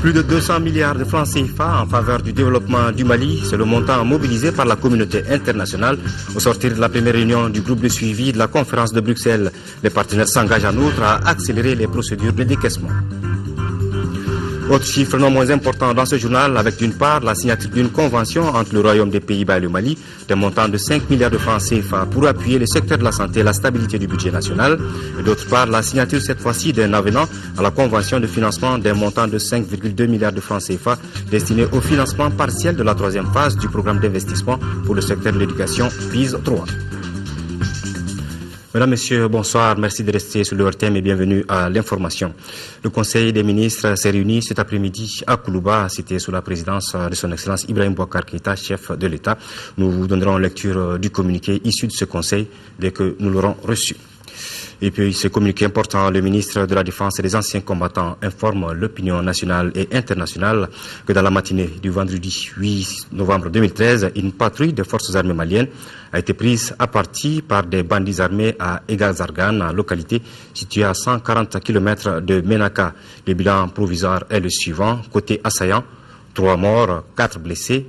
Plus de 200 milliards de francs CFA en faveur du développement du Mali, c'est le montant mobilisé par la communauté internationale au sortir de la première réunion du groupe de suivi de la conférence de Bruxelles. Les partenaires s'engagent en outre à accélérer les procédures de décaissement. Autre chiffre non moins important dans ce journal, avec d'une part la signature d'une convention entre le Royaume des Pays-Bas et le Mali, d'un montant de 5 milliards de francs CFA pour appuyer le secteur de la santé et la stabilité du budget national, et d'autre part la signature cette fois-ci d'un avenant à la convention de financement d'un montant de 5,2 milliards de francs CFA destiné au financement partiel de la troisième phase du programme d'investissement pour le secteur de l'éducation PIS 3. Mesdames, Messieurs, bonsoir. Merci de rester sur le RTM et bienvenue à l'information. Le Conseil des ministres s'est réuni cet après-midi à Koulouba. C'était sous la présidence de son Excellence Ibrahim Boubacar Keïta, chef de l'État. Nous vous donnerons lecture du communiqué issu de ce Conseil dès que nous l'aurons reçu. Et puis, ce communiqué important, le ministre de la Défense et des anciens combattants informe l'opinion nationale et internationale que dans la matinée du vendredi 8 novembre 2013, une patrouille des forces armées maliennes a été prise à partie par des bandits armés à Egazargan, localité située à 140 km de Menaka. Le bilan provisoire est le suivant. Côté assaillant, 3 morts, 4 blessés.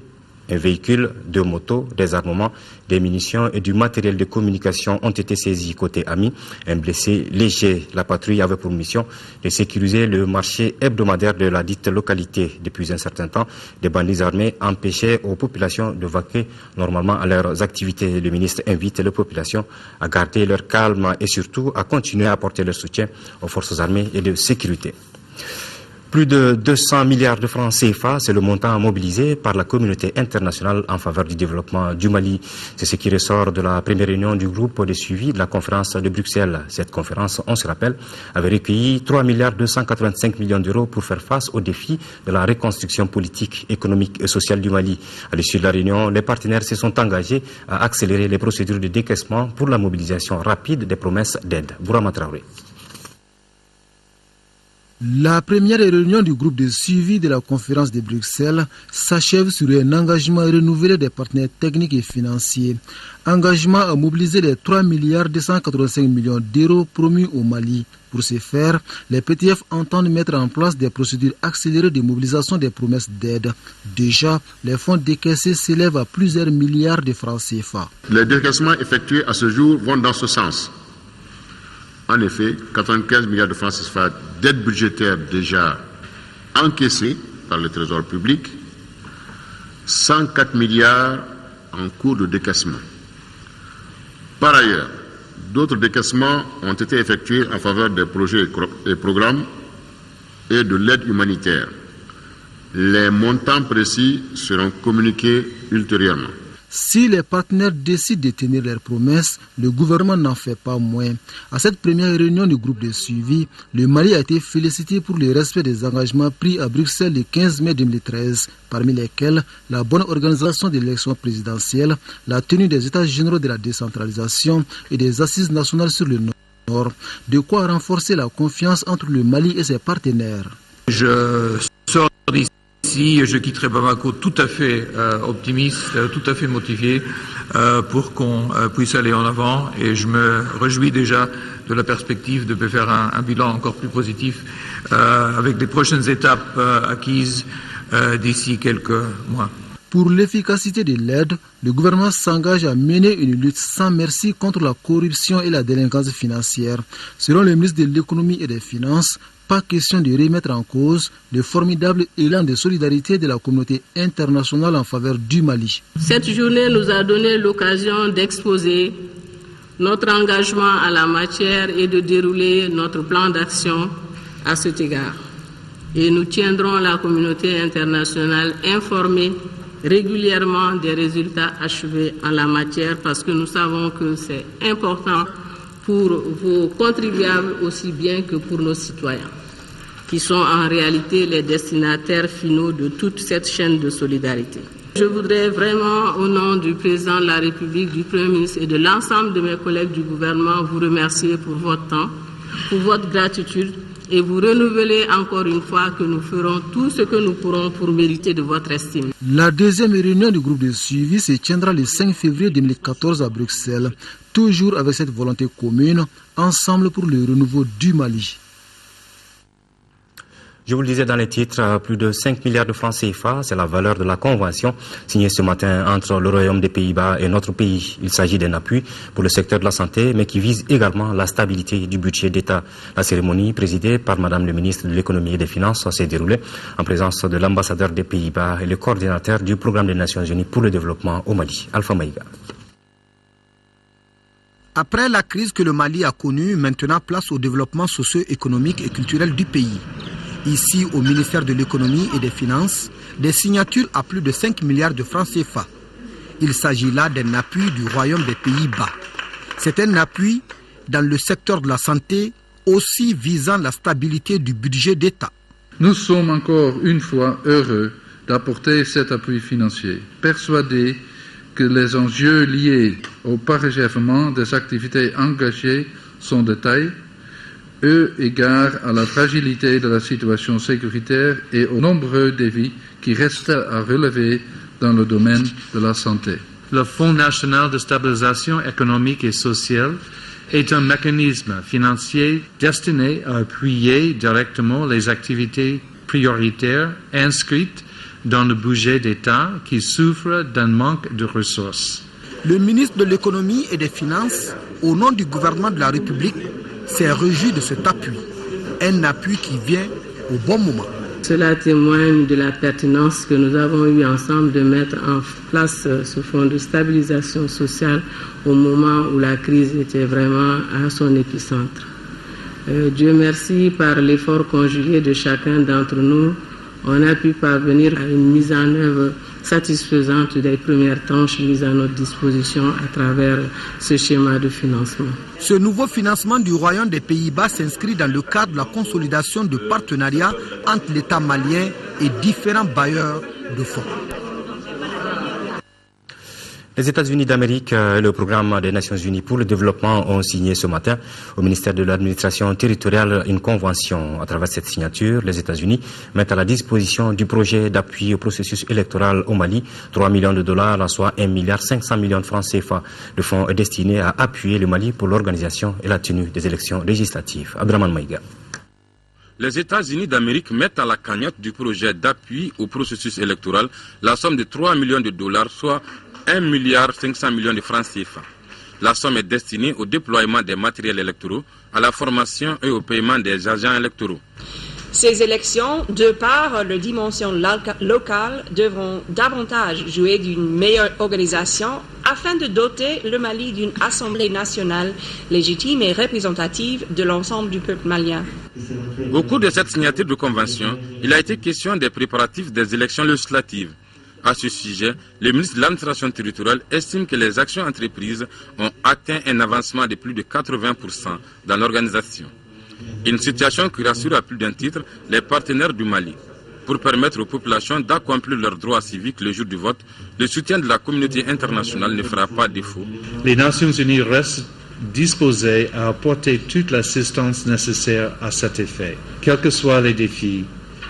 Un véhicule, 2 motos, des armements, des munitions et du matériel de communication ont été saisis côté ami. Un blessé léger. La patrouille avait pour mission de sécuriser le marché hebdomadaire de la dite localité. Depuis un certain temps, des bandits armés empêchaient aux populations de vaquer normalement à leurs activités. Le ministre invite les populations à garder leur calme et surtout à continuer à apporter leur soutien aux forces armées et de sécurité. Plus de 200 milliards de francs CFA, c'est le montant mobilisé par la communauté internationale en faveur du développement du Mali. C'est ce qui ressort de la première réunion du groupe de suivi de la conférence de Bruxelles. Cette conférence, on se rappelle, avait recueilli 3 milliards 285 millions d'euros pour faire face aux défis de la reconstruction politique, économique et sociale du Mali. À l'issue de la réunion, les partenaires se sont engagés à accélérer les procédures de décaissement pour la mobilisation rapide des promesses d'aide. Bourama Traoré. La première réunion du groupe de suivi de la conférence de Bruxelles s'achève sur un engagement renouvelé des partenaires techniques et financiers. Engagement à mobiliser les 3 milliards 285 millions d'euros promis au Mali. Pour ce faire, les PTF entendent mettre en place des procédures accélérées de mobilisation des promesses d'aide. Déjà, les fonds décaissés s'élèvent à plusieurs milliards de francs CFA. Les décaissements effectués à ce jour vont dans ce sens. En effet, 95 milliards de francs CFA d'aide budgétaire déjà encaissées par le Trésor public, 104 milliards en cours de décaissement. Par ailleurs, d'autres décaissements ont été effectués en faveur des projets et programmes et de l'aide humanitaire. Les montants précis seront communiqués ultérieurement. Si les partenaires décident de tenir leurs promesses, le gouvernement n'en fait pas moins. À cette première réunion du groupe de suivi, le Mali a été félicité pour le respect des engagements pris à Bruxelles le 15 mai 2013, parmi lesquels la bonne organisation de l'élection présidentielle, la tenue des états généraux de la décentralisation et des assises nationales sur le Nord, de quoi renforcer la confiance entre le Mali et ses partenaires. Je sors d'ici. Je quitterai Bamako tout à fait optimiste, tout à fait motivé pour qu'on puisse aller en avant et je me réjouis déjà de la perspective de faire un bilan encore plus positif avec les prochaines étapes acquises d'ici quelques mois. Pour l'efficacité de l'aide, le gouvernement s'engage à mener une lutte sans merci contre la corruption et la délinquance financière. Selon le ministre de l'Économie et des Finances, pas question de remettre en cause le formidable élan de solidarité de la communauté internationale en faveur du Mali. Cette journée nous a donné l'occasion d'exposer notre engagement à la matière et de dérouler notre plan d'action à cet égard. Et nous tiendrons la communauté internationale informée régulièrement des résultats achevés en la matière parce que nous savons que c'est important pour vos contribuables aussi bien que pour nos citoyens, qui sont en réalité les destinataires finaux de toute cette chaîne de solidarité. Je voudrais vraiment, au nom du président de la République, du Premier ministre et de l'ensemble de mes collègues du gouvernement, vous remercier pour votre temps, pour votre gratitude et vous renouveler encore une fois que nous ferons tout ce que nous pourrons pour mériter de votre estime. La deuxième réunion du groupe de suivi se tiendra le 5 février 2014 à Bruxelles, toujours avec cette volonté commune, ensemble pour le renouveau du Mali. Je vous le disais dans les titres, plus de 5 milliards de francs CFA, c'est la valeur de la convention signée ce matin entre le Royaume des Pays-Bas et notre pays. Il s'agit d'un appui pour le secteur de la santé, mais qui vise également la stabilité du budget d'État. La cérémonie, présidée par Madame le ministre de l'Économie et des Finances, s'est déroulée en présence de l'ambassadeur des Pays-Bas et le coordinateur du programme des Nations Unies pour le développement au Mali, Alpha Maïga. Après la crise que le Mali a connue, maintenant place au développement socio-économique et culturel du pays. Ici, au ministère de l'Économie et des Finances, des signatures à plus de 5 milliards de francs CFA. Il s'agit là d'un appui du Royaume des Pays-Bas. C'est un appui dans le secteur de la santé, aussi visant la stabilité du budget d'État. Nous sommes encore une fois heureux d'apporter cet appui financier, persuadés que les enjeux liés au parachèvement des activités engagées sont de taille, eu égard à la fragilité de la situation sécuritaire et aux nombreux défis qui restent à relever dans le domaine de la santé. Le Fonds national de stabilisation économique et sociale est un mécanisme financier destiné à appuyer directement les activités prioritaires inscrites dans le budget d'État qui souffrent d'un manque de ressources. Le ministre de l'Économie et des Finances, au nom du gouvernement de la République, s'est réjoui de cet appui. Un appui qui vient au bon moment. Cela témoigne de la pertinence que nous avons eu ensemble de mettre en place ce fonds de stabilisation sociale au moment où la crise était vraiment à son épicentre. Dieu merci, par l'effort conjugué de chacun d'entre nous, on a pu parvenir à une mise en œuvre satisfaisante des premières tranches mises à notre disposition à travers ce schéma de financement. Ce nouveau financement du Royaume des Pays-Bas s'inscrit dans le cadre de la consolidation de partenariats entre l'État malien et différents bailleurs de fonds. Les États-Unis d'Amérique et le programme des Nations Unies pour le développement ont signé ce matin au ministère de l'administration territoriale une convention. À travers cette signature, les États-Unis mettent à la disposition du projet d'appui au processus électoral au Mali 3 millions de dollars, soit 1,5 milliard de francs CFA. Le fonds est destiné à appuyer le Mali pour l'organisation et la tenue des élections législatives. Abdraman Maïga. Les États-Unis d'Amérique mettent à la cagnotte du projet d'appui au processus électoral la somme de 3 millions de dollars, soit 1,5 milliard de francs CFA. La somme est destinée au déploiement des matériels électoraux, à la formation et au paiement des agents électoraux. Ces élections, de par leur dimension locale, devront davantage jouer d'une meilleure organisation afin de doter le Mali d'une assemblée nationale légitime et représentative de l'ensemble du peuple malien. Au cours de cette signature de convention, il a été question des préparatifs des élections législatives. À ce sujet, le ministre de l'administration territoriale estime que les actions entreprises ont atteint un avancement de plus de 80% dans l'organisation. Une situation qui rassure à plus d'un titre les partenaires du Mali. Pour permettre aux populations d'accomplir leurs droits civiques le jour du vote, le soutien de la communauté internationale ne fera pas défaut. Les Nations Unies restent disposées à apporter toute l'assistance nécessaire à cet effet. Quels que soient les défis,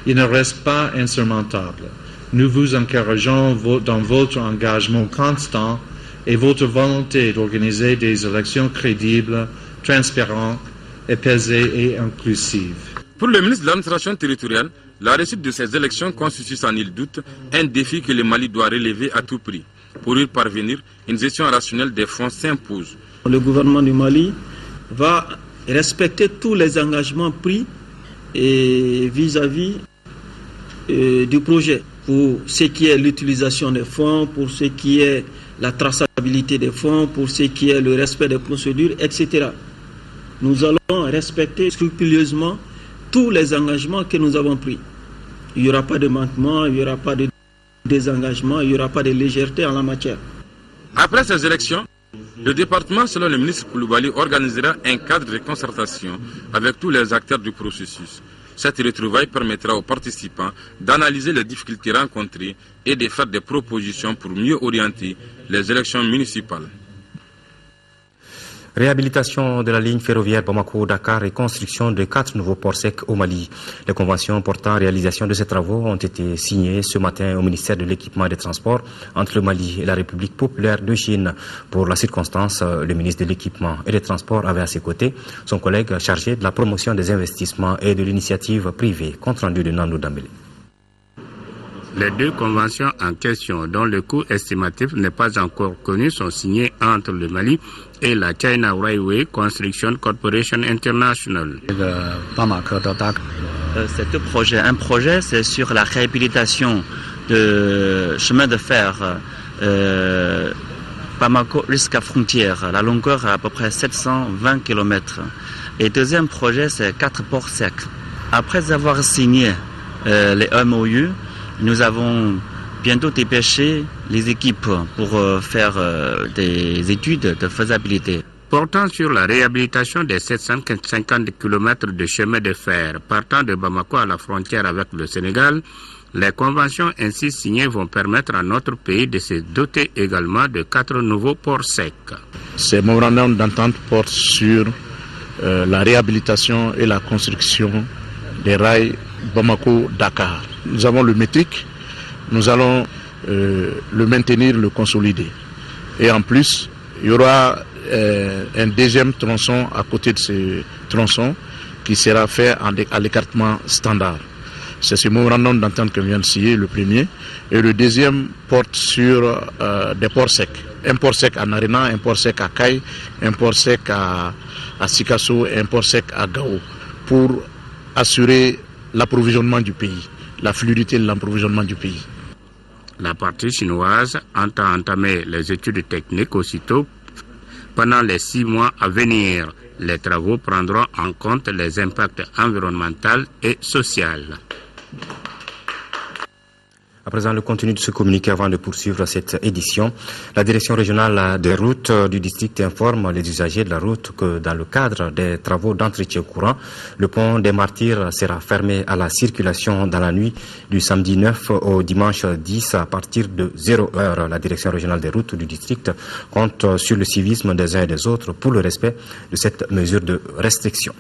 ils ne restent pas insurmontables. Nous vous encourageons dans votre engagement constant et votre volonté d'organiser des élections crédibles, transparentes, apaisées et inclusives. Pour le ministre de l'administration territoriale, la réussite de ces élections constitue sans nul doute un défi que le Mali doit relever à tout prix. Pour y parvenir, une gestion rationnelle des fonds s'impose. Le gouvernement du Mali va respecter tous les engagements pris vis-à-vis du projet. Pour ce qui est l'utilisation des fonds, pour ce qui est la traçabilité des fonds, pour ce qui est le respect des procédures, etc. Nous allons respecter scrupuleusement tous les engagements que nous avons pris. Il n'y aura pas de manquement, il n'y aura pas de désengagement, il n'y aura pas de légèreté en la matière. Après ces élections, le département, selon le ministre Koulibaly, organisera un cadre de concertation avec tous les acteurs du processus. Cette retrouvaille permettra aux participants d'analyser les difficultés rencontrées et de faire des propositions pour mieux orienter les élections municipales. Réhabilitation de la ligne ferroviaire Bamako-Dakar et construction de 4 nouveaux ports secs au Mali. Les conventions portant réalisation de ces travaux ont été signées ce matin au ministère de l'Équipement et des Transports entre le Mali et la République populaire de Chine. Pour la circonstance, le ministre de l'Équipement et des Transports avait à ses côtés son collègue chargé de la promotion des investissements et de l'initiative privée. Compte rendu de Nandou Dambélé. Les 2 conventions en question, dont le coût estimatif n'est pas encore connu, sont signées entre le Mali et la China Railway Construction Corporation International. Un projet, c'est sur la réhabilitation de chemin de fer Bamako-Riska frontière. La longueur est à peu près 720 km. Et deuxième projet, c'est 4 ports secs. Après avoir signé les MOU, nous avons bientôt dépêché les équipes pour faire des études de faisabilité. Portant sur la réhabilitation des 750 km de chemin de fer partant de Bamako à la frontière avec le Sénégal, les conventions ainsi signées vont permettre à notre pays de se doter également de 4 nouveaux ports secs. Ces mémorandums d'entente portent sur la réhabilitation et la construction des rails Bamako-Dakar. Nous avons le métrique, nous allons le maintenir, le consolider. Et en plus, il y aura un deuxième tronçon à côté de ce tronçon qui sera fait à l'écartement standard. C'est ce mémorandum d'entente que vient de signer, le premier. Et le deuxième porte sur des ports secs. Un port sec à Narena, un port sec à Kaye, un port sec à Sikasso et un port sec à Gao pour assurer l'approvisionnement du pays, la fluidité de l'approvisionnement du pays. La partie chinoise entend entamer les études techniques aussitôt pendant les 6 mois à venir. Les travaux prendront en compte les impacts environnementaux et sociaux. À présent, le contenu de ce communiqué avant de poursuivre cette édition. La direction régionale des routes du district informe les usagers de la route que dans le cadre des travaux d'entretien courant, le pont des Martyrs sera fermé à la circulation dans la nuit du samedi 9 au dimanche 10 à partir de 0h. La direction régionale des routes du district compte sur le civisme des uns et des autres pour le respect de cette mesure de restriction.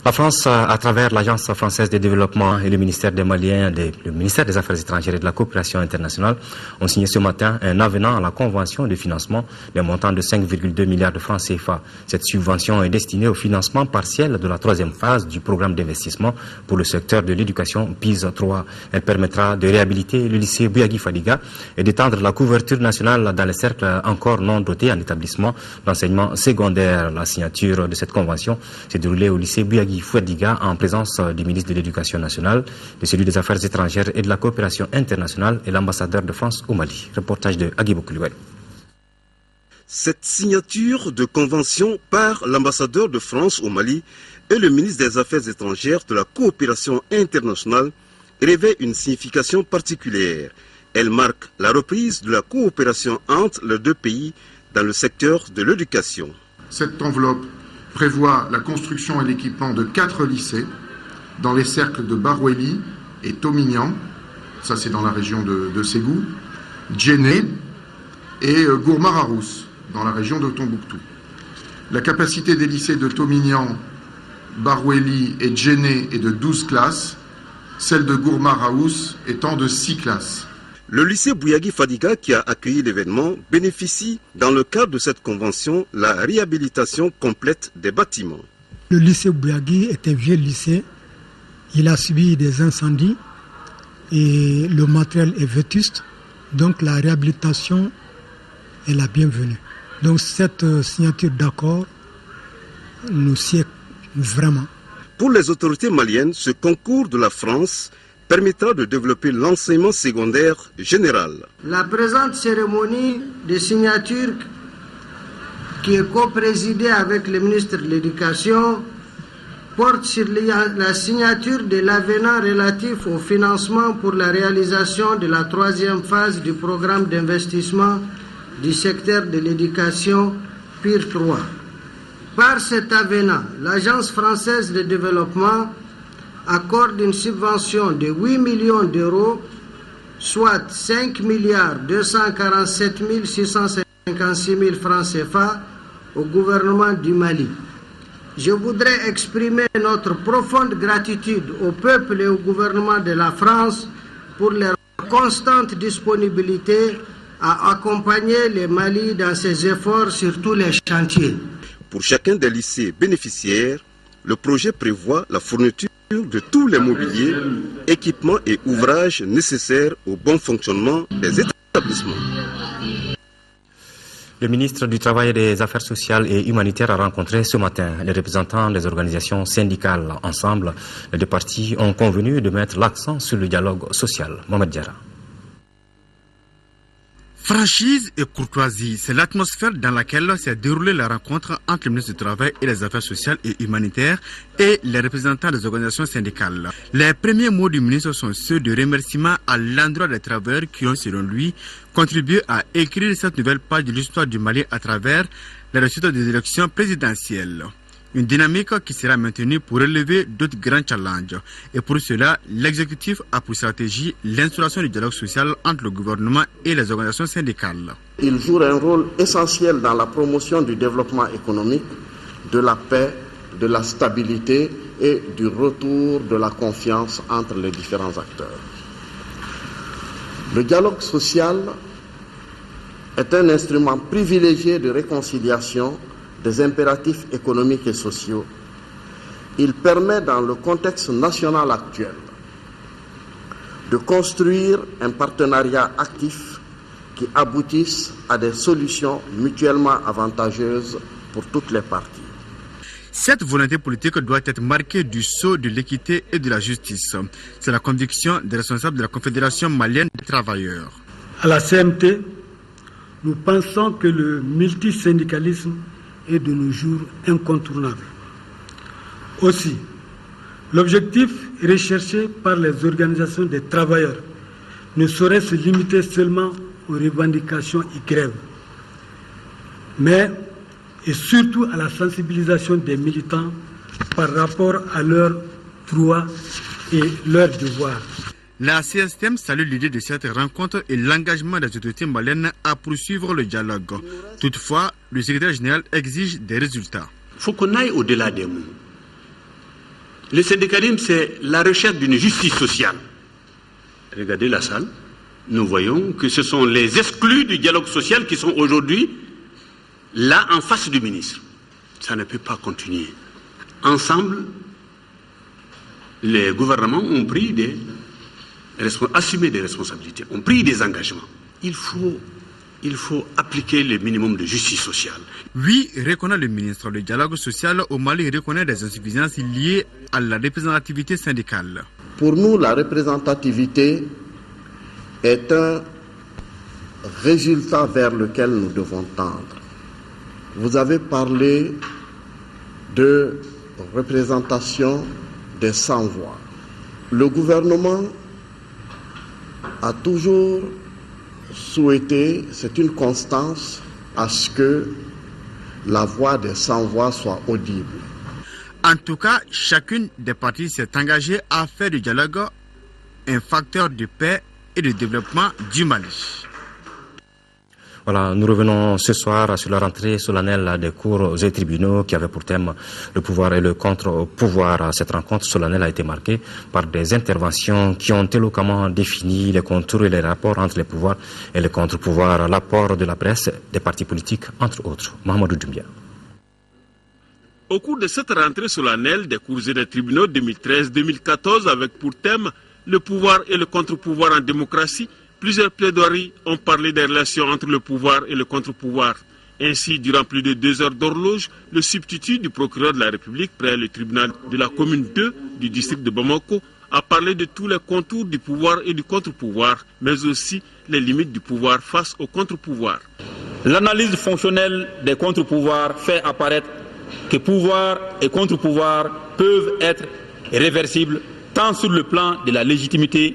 La France, à travers l'Agence française de développement et le ministère des Maliens, le ministère des Affaires étrangères et de la coopération internationale, ont signé ce matin un avenant à la convention de financement d'un montant de 5,2 milliards de francs CFA. Cette subvention est destinée au financement partiel de la 3e phase du programme d'investissement pour le secteur de l'éducation PIS 3. Elle permettra de réhabiliter le lycée Bouyagui Fadiga et d'étendre la couverture nationale dans les cercles encore non dotés en établissement d'enseignement secondaire. La signature de cette convention s'est déroulée au lycée Bouyagui Fadiga en présence du ministre de l'Éducation nationale, de celui des Affaires étrangères et de la coopération internationale et l'ambassadeur de France au Mali. Reportage de Agibou Koulibaly. Cette signature de convention par l'ambassadeur de France au Mali et le ministre des Affaires étrangères de la coopération internationale revêt une signification particulière. Elle marque la reprise de la coopération entre les 2 pays dans le secteur de l'éducation. Cette enveloppe prévoit la construction et l'équipement de 4 lycées dans les cercles de Baroueli et Tomignan, ça c'est dans la région de Ségou, Djenné et Gourmara-Rousse, dans la région de Tombouctou. La capacité des lycées de Tomignan, Baroueli et Djenné est de 12 classes, celle de Gourmara-Rousse étant de 6 classes. Le lycée Bouyagui Fadiga, qui a accueilli l'événement, bénéficie, dans le cadre de cette convention, la réhabilitation complète des bâtiments. Le lycée Bouyagui est un vieux lycée. Il a subi des incendies et le matériel est vétuste. Donc la réhabilitation est la bienvenue. Donc cette signature d'accord nous sied vraiment. Pour les autorités maliennes, ce concours de la France permettra de développer l'enseignement secondaire général. La présente cérémonie de signature, qui est co-présidée avec le ministre de l'Éducation, porte sur la signature de l'avenant relatif au financement pour la réalisation de la 3e phase du programme d'investissement du secteur de l'éducation PIR 3. Par cet avenant, l'Agence française de développement accorde une subvention de 8 millions d'euros, soit 5 247 656 000 francs CFA, au gouvernement du Mali. Je voudrais exprimer notre profonde gratitude au peuple et au gouvernement de la France pour leur constante disponibilité à accompagner le Mali dans ses efforts sur tous les chantiers. Pour chacun des lycées bénéficiaires, le projet prévoit la fourniture de tous les mobiliers, équipements et ouvrages nécessaires au bon fonctionnement des établissements. Le ministre du Travail et des Affaires sociales et humanitaires a rencontré ce matin les représentants des organisations syndicales. Ensemble, les deux parties ont convenu de mettre l'accent sur le dialogue social. Mohamed Diarra. Franchise et courtoisie, c'est l'atmosphère dans laquelle s'est déroulée la rencontre entre le ministre du Travail et des Affaires sociales et humanitaires et les représentants des organisations syndicales. Les premiers mots du ministre sont ceux de remerciement à l'endroit des travailleurs qui ont, selon lui, contribué à écrire cette nouvelle page de l'histoire du Mali à travers les résultats des élections présidentielles. Une dynamique qui sera maintenue pour relever d'autres grands challenges. Et pour cela, l'exécutif a pour stratégie l'instauration du dialogue social entre le gouvernement et les organisations syndicales. Il joue un rôle essentiel dans la promotion du développement économique, de la paix, de la stabilité et du retour de la confiance entre les différents acteurs. Le dialogue social est un instrument privilégié de réconciliation des impératifs économiques et sociaux. Il permet, dans le contexte national actuel, de construire un partenariat actif qui aboutisse à des solutions mutuellement avantageuses pour toutes les parties. Cette volonté politique doit être marquée du sceau de l'équité et de la justice. C'est la conviction des responsables de la Confédération malienne des travailleurs. À la CMT, nous pensons que le multisyndicalisme est de nos jours incontournable. Aussi, l'objectif recherché par les organisations des travailleurs ne saurait se limiter seulement aux revendications et grèves, mais et surtout à la sensibilisation des militants par rapport à leurs droits et leurs devoirs. La CSTM salue l'idée de cette rencontre et l'engagement des autorités maliennes à poursuivre le dialogue. Toutefois, le secrétaire général exige des résultats. Il faut qu'on aille au-delà des mots. Le syndicalisme, c'est la recherche d'une justice sociale. Regardez la salle, nous voyons que ce sont les exclus du dialogue social qui sont aujourd'hui là en face du ministre. Ça ne peut pas continuer. Ensemble, les gouvernements ont pris assumé des responsabilités, ont pris des engagements. Il faut appliquer le minimum de justice sociale. Oui, reconnaît le ministre, le dialogue social au Mali reconnaît des insuffisances liées à la représentativité syndicale. Pour nous, la représentativité est un résultat vers lequel nous devons tendre. Vous avez parlé de représentation des sans-voix. Le gouvernement a toujours souhaité, c'est une constance, à ce que la voix des sans-voix soit audible. En tout cas, chacune des parties s'est engagée à faire du dialogue un facteur de paix et de développement du Mali. Voilà, nous revenons ce soir sur la rentrée solennelle des cours et tribunaux qui avait pour thème le pouvoir et le contre-pouvoir. Cette rencontre solennelle a été marquée par des interventions qui ont éloquemment défini les contours et les rapports entre les pouvoirs et les contre-pouvoirs, l'apport de la presse, des partis politiques, entre autres. Mahamadou Doumbia. Au cours de cette rentrée solennelle des cours et des tribunaux 2013-2014 avec pour thème le pouvoir et le contre-pouvoir en démocratie, plusieurs plaidoiries ont parlé des relations entre le pouvoir et le contre-pouvoir. Ainsi, durant plus de 2 heures d'horloge, le substitut du procureur de la République près le tribunal de la commune 2 du district de Bamako a parlé de tous les contours du pouvoir et du contre-pouvoir, mais aussi les limites du pouvoir face au contre-pouvoir. L'analyse fonctionnelle des contre-pouvoirs fait apparaître que pouvoir et contre-pouvoir peuvent être réversibles tant sur le plan de la légitimité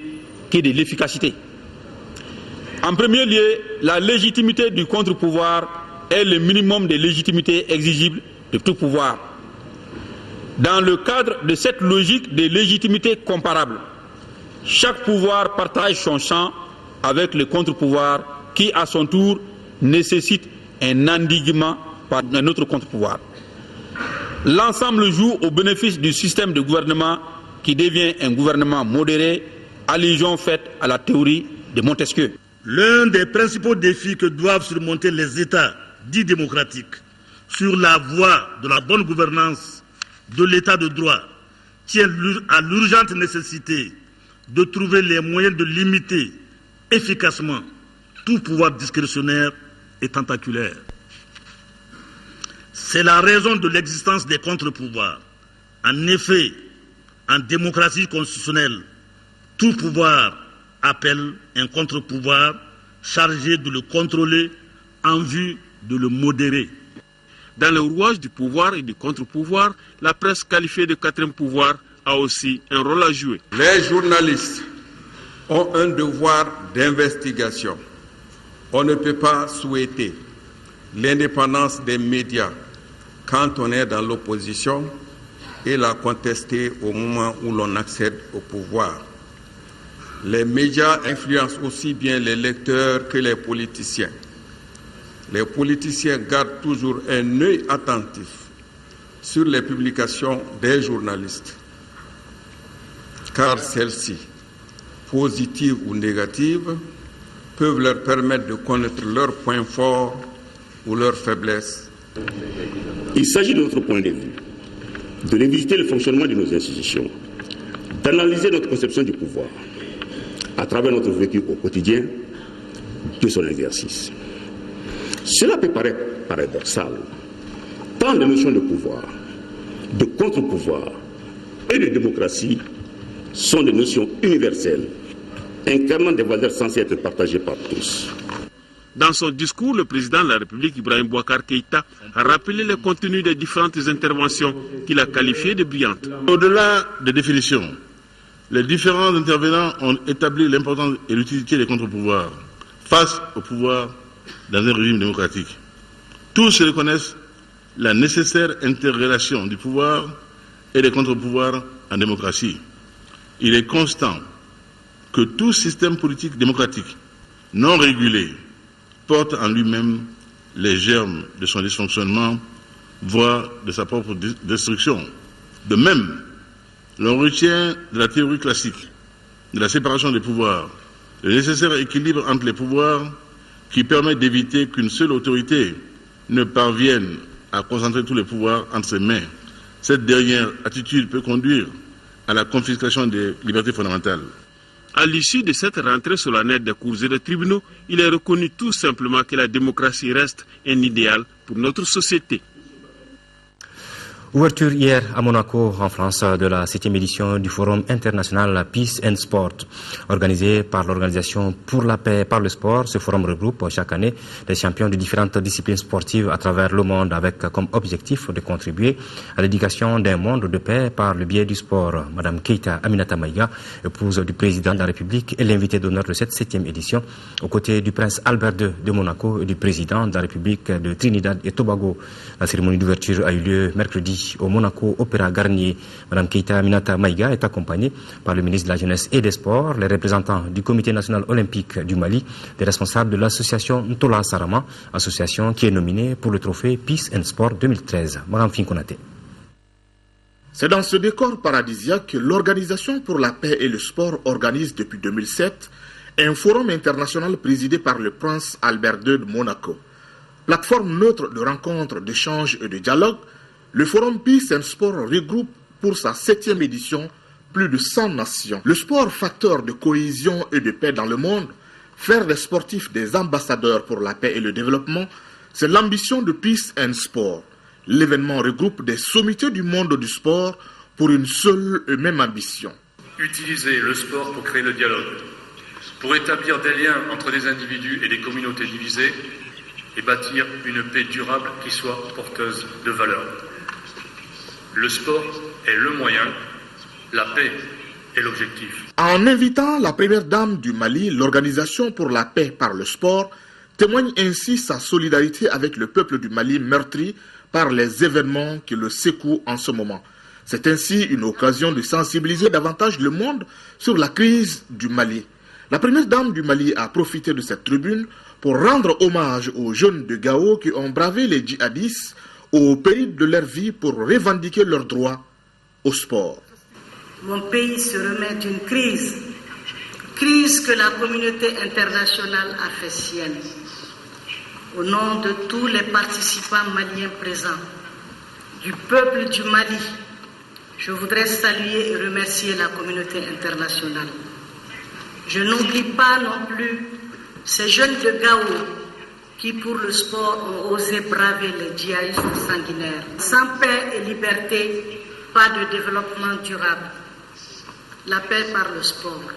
que de l'efficacité. En premier lieu, la légitimité du contre-pouvoir est le minimum de légitimité exigible de tout pouvoir. Dans le cadre de cette logique de légitimité comparable, chaque pouvoir partage son champ avec le contre-pouvoir qui, à son tour, nécessite un endiguement par un autre contre-pouvoir. L'ensemble joue au bénéfice du système de gouvernement qui devient un gouvernement modéré, allusion faite à la théorie de Montesquieu. L'un des principaux défis que doivent surmonter les États dits démocratiques sur la voie de la bonne gouvernance de l'État de droit tient à l'urgente nécessité de trouver les moyens de limiter efficacement tout pouvoir discrétionnaire et tentaculaire. C'est la raison de l'existence des contre-pouvoirs. En effet, en démocratie constitutionnelle, tout pouvoir appelle un contre-pouvoir chargé de le contrôler en vue de le modérer. Dans le rouage du pouvoir et du contre-pouvoir, la presse qualifiée de quatrième pouvoir a aussi un rôle à jouer. Les journalistes ont un devoir d'investigation. On ne peut pas souhaiter l'indépendance des médias quand on est dans l'opposition et la contester au moment où l'on accède au pouvoir. Les médias influencent aussi bien les lecteurs que les politiciens. Les politiciens gardent toujours un œil attentif sur les publications des journalistes, car celles-ci, positives ou négatives, peuvent leur permettre de connaître leurs points forts ou leurs faiblesses. Il s'agit de notre point de vue, de revisiter le fonctionnement de nos institutions, d'analyser notre conception du pouvoir, à travers notre vécu au quotidien de son exercice. Cela peut paraître paradoxal, tant les notions de pouvoir, de contre-pouvoir et de démocratie sont des notions universelles, incarnant des valeurs censées être partagées par tous. Dans son discours, le président de la République, Ibrahim Boubacar Keïta, a rappelé le contenu des différentes interventions qu'il a qualifiées de brillantes. Au-delà des définitions, les différents intervenants ont établi l'importance et l'utilité des contre-pouvoirs face au pouvoir dans un régime démocratique. Tous reconnaissent la nécessaire interrelation du pouvoir et des contre-pouvoirs en démocratie. Il est constant que tout système politique démocratique non régulé porte en lui-même les germes de son dysfonctionnement, voire de sa propre destruction. De même, l'on retient de la théorie classique de la séparation des pouvoirs le nécessaire équilibre entre les pouvoirs qui permet d'éviter qu'une seule autorité ne parvienne à concentrer tous les pouvoirs entre ses mains. Cette dernière attitude peut conduire à la confiscation des libertés fondamentales. À l'issue de cette rentrée solennelle des cours et des tribunaux, il est reconnu tout simplement que la démocratie reste un idéal pour notre société. Ouverture hier à Monaco, en France, de la 7e édition du Forum international Peace and Sport. Organisé par l'Organisation pour la paix par le sport, ce forum regroupe chaque année les champions de différentes disciplines sportives à travers le monde avec comme objectif de contribuer à l'éducation d'un monde de paix par le biais du sport. Madame Keïta Aminata Maïga, épouse du président de la République, est l'invitée d'honneur de cette 7e édition, aux côtés du prince Albert II de Monaco et du président de la République de Trinidad et Tobago. La cérémonie d'ouverture a eu lieu mercredi au Monaco Opéra Garnier. Madame Keïta Aminata Maïga est accompagnée par le ministre de la Jeunesse et des Sports, les représentants du Comité national olympique du Mali, des responsables de l'association Ntola Sarama, association qui est nominée pour le trophée Peace and Sport 2013. Madame Finkonate. C'est dans ce décor paradisiaque que l'Organisation pour la paix et le sport organise depuis 2007 un forum international présidé par le prince Albert II de Monaco. Plateforme neutre de rencontres, d'échanges et de dialogue, le Forum Peace and Sport regroupe pour sa 7e édition plus de 100 nations. Le sport, facteur de cohésion et de paix dans le monde, faire des sportifs des ambassadeurs pour la paix et le développement, c'est l'ambition de Peace and Sport. L'événement regroupe des sommités du monde du sport pour une seule et même ambition. Utiliser le sport pour créer le dialogue, pour établir des liens entre des individus et des communautés divisées et bâtir une paix durable qui soit porteuse de valeurs. Le sport est le moyen, la paix est l'objectif. En invitant la première dame du Mali, l'Organisation pour la paix par le sport témoigne ainsi sa solidarité avec le peuple du Mali meurtri par les événements qui le secouent en ce moment. C'est ainsi une occasion de sensibiliser davantage le monde sur la crise du Mali. La première dame du Mali a profité de cette tribune pour rendre hommage aux jeunes de Gao qui ont bravé les djihadistes au péril de leur vie pour revendiquer leurs droits au sport. Mon pays se remet d'une crise que la communauté internationale a fait sienne. Au nom de tous les participants maliens présents, du peuple du Mali, je voudrais saluer et remercier la communauté internationale. Je n'oublie pas non plus ces jeunes de Gao qui, pour le sport, ont osé braver les djihadistes sanguinaires. Sans paix et liberté, pas de développement durable. La paix par le sport.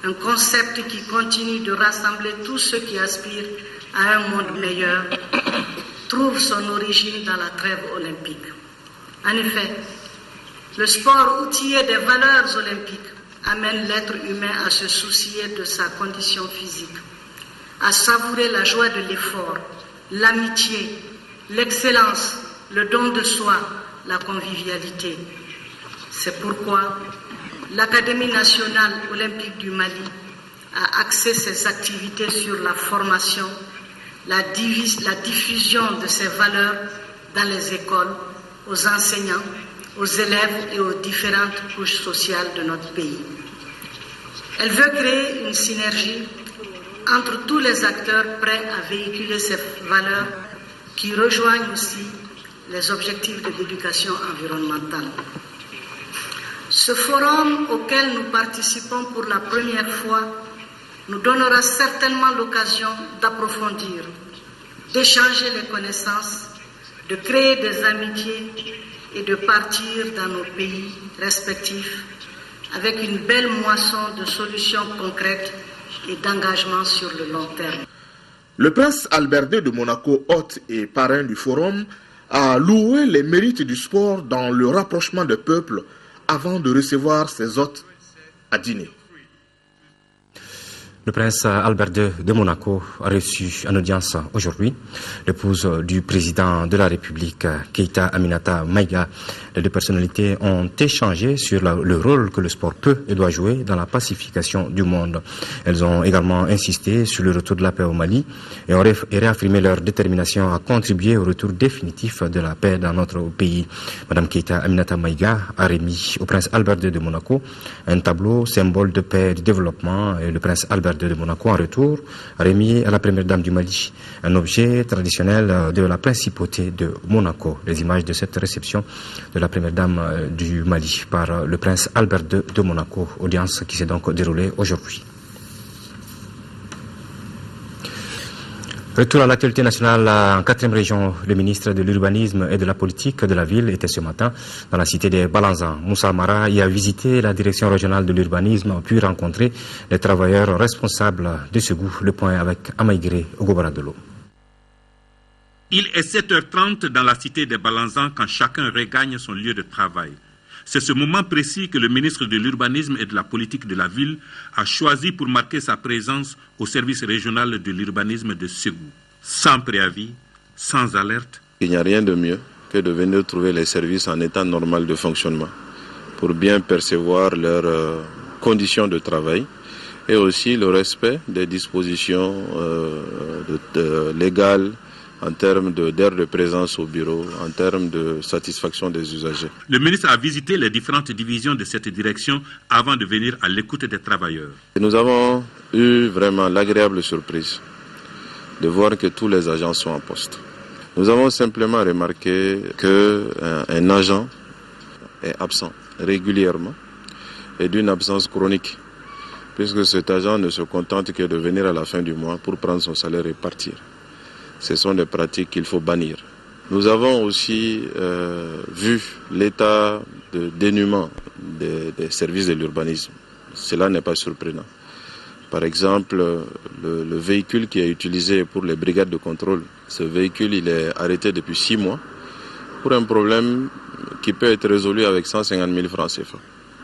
Un concept qui continue de rassembler tous ceux qui aspirent à un monde meilleur, trouve son origine dans la trêve olympique. En effet, le sport outillé des valeurs olympiques amène l'être humain à se soucier de sa condition physique, à savourer la joie de l'effort, l'amitié, l'excellence, le don de soi, la convivialité. C'est pourquoi l'Académie nationale olympique du Mali a axé ses activités sur la formation, la diffusion de ces valeurs dans les écoles, aux enseignants, aux élèves et aux différentes couches sociales de notre pays. Elle veut créer une synergie entre tous les acteurs prêts à véhiculer ces valeurs qui rejoignent aussi les objectifs de l'éducation environnementale. Ce forum auquel nous participons pour la première fois nous donnera certainement l'occasion d'approfondir, d'échanger les connaissances, de créer des amitiés et de partir dans nos pays respectifs avec une belle moisson de solutions concrètes et d'engagement sur le long terme. Le prince Albert II de Monaco, hôte et parrain du forum, a loué les mérites du sport dans le rapprochement des peuples avant de recevoir ses hôtes à dîner. Le prince Albert II de Monaco a reçu en audience aujourd'hui l'épouse du président de la République, Keïta Aminata Maïga. Les deux personnalités ont échangé sur le rôle que le sport peut et doit jouer dans la pacification du monde. Elles ont également insisté sur le retour de la paix au Mali et ont réaffirmé leur détermination à contribuer au retour définitif de la paix dans notre pays. Madame Keïta Aminata Maïga a remis au prince Albert II de Monaco un tableau symbole de paix et de développement, et le prince Albert II de Monaco en retour a remis à la première dame du Mali un objet traditionnel de la principauté de Monaco. Les images de cette réception de la première dame du Mali par le prince Albert II de Monaco, audience qui s'est donc déroulée aujourd'hui. Retour à l'actualité nationale en 4e région. Le ministre de l'Urbanisme et de la Politique de la ville était ce matin dans la cité des Balanzans. Moussa Mara y a visité la direction régionale de l'urbanisme puis rencontré les travailleurs responsables de ce goût. Le point avec Amaïgré Ogobaradolo. Il est 7h30 dans la cité des Balanzans quand chacun regagne son lieu de travail. C'est ce moment précis que le ministre de l'Urbanisme et de la Politique de la ville a choisi pour marquer sa présence au service régional de l'urbanisme de Ségou. Sans préavis, sans alerte. Il n'y a rien de mieux que de venir trouver les services en état normal de fonctionnement pour bien percevoir leurs conditions de travail et aussi le respect des dispositions légales en termes d'aire de présence au bureau, en termes de satisfaction des usagers. Le ministre a visité les différentes divisions de cette direction avant de venir à l'écoute des travailleurs. Et nous avons eu vraiment l'agréable surprise de voir que tous les agents sont en poste. Nous avons simplement remarqué qu'un agent est absent régulièrement et d'une absence chronique, puisque cet agent ne se contente que de venir à la fin du mois pour prendre son salaire et partir. Ce sont des pratiques qu'il faut bannir. Nous avons aussi vu l'état de dénuement des services de l'urbanisme. Cela n'est pas surprenant. Par exemple, le véhicule qui est utilisé pour les brigades de contrôle, ce véhicule il est arrêté depuis 6 mois pour un problème qui peut être résolu avec 150 000 francs CFA.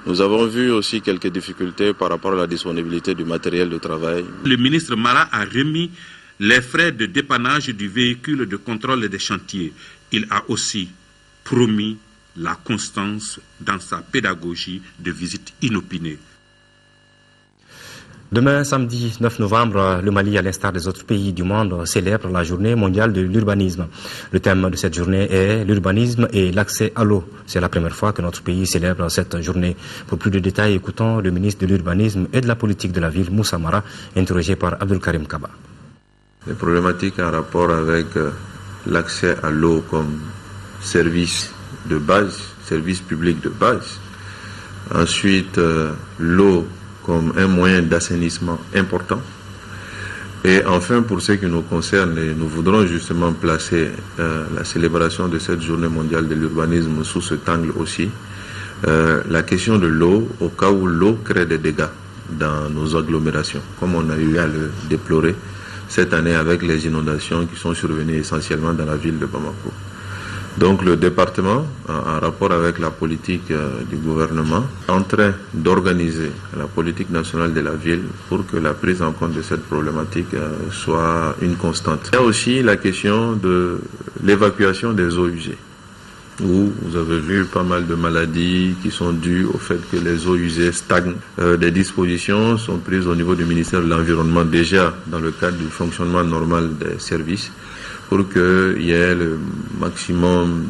Nous avons vu aussi quelques difficultés par rapport à la disponibilité du matériel de travail. Le ministre Mara a remis les frais de dépannage du véhicule de contrôle des chantiers. Il a aussi promis la constance dans sa pédagogie de visite inopinée. Demain, samedi 9 novembre, le Mali, à l'instar des autres pays du monde, célèbre la journée mondiale de l'urbanisme. Le thème de cette journée est l'urbanisme et l'accès à l'eau. C'est la première fois que notre pays célèbre cette journée. Pour plus de détails, écoutons le ministre de l'Urbanisme et de la politique de la ville, Moussa Mara, interrogé par Abdul Karim Kaba. Les problématiques en rapport avec l'accès à l'eau comme service de base, service public de base. Ensuite, l'eau comme un moyen d'assainissement important. Et enfin, pour ce qui nous concerne, nous voudrons justement placer la célébration de cette journée mondiale de l'urbanisme sous cet angle aussi. La question de l'eau, au cas où l'eau crée des dégâts dans nos agglomérations, comme on a eu à le déplorer cette année avec les inondations qui sont survenues essentiellement dans la ville de Bamako. Donc le département, en rapport avec la politique du gouvernement, est en train d'organiser la politique nationale de la ville pour que la prise en compte de cette problématique soit une constante. Il y a aussi la question de l'évacuation des eaux usées, où vous avez vu pas mal de maladies qui sont dues au fait que les eaux usées stagnent. Des dispositions sont prises au niveau du ministère de l'Environnement déjà dans le cadre du fonctionnement normal des services, pour qu'il y ait le maximum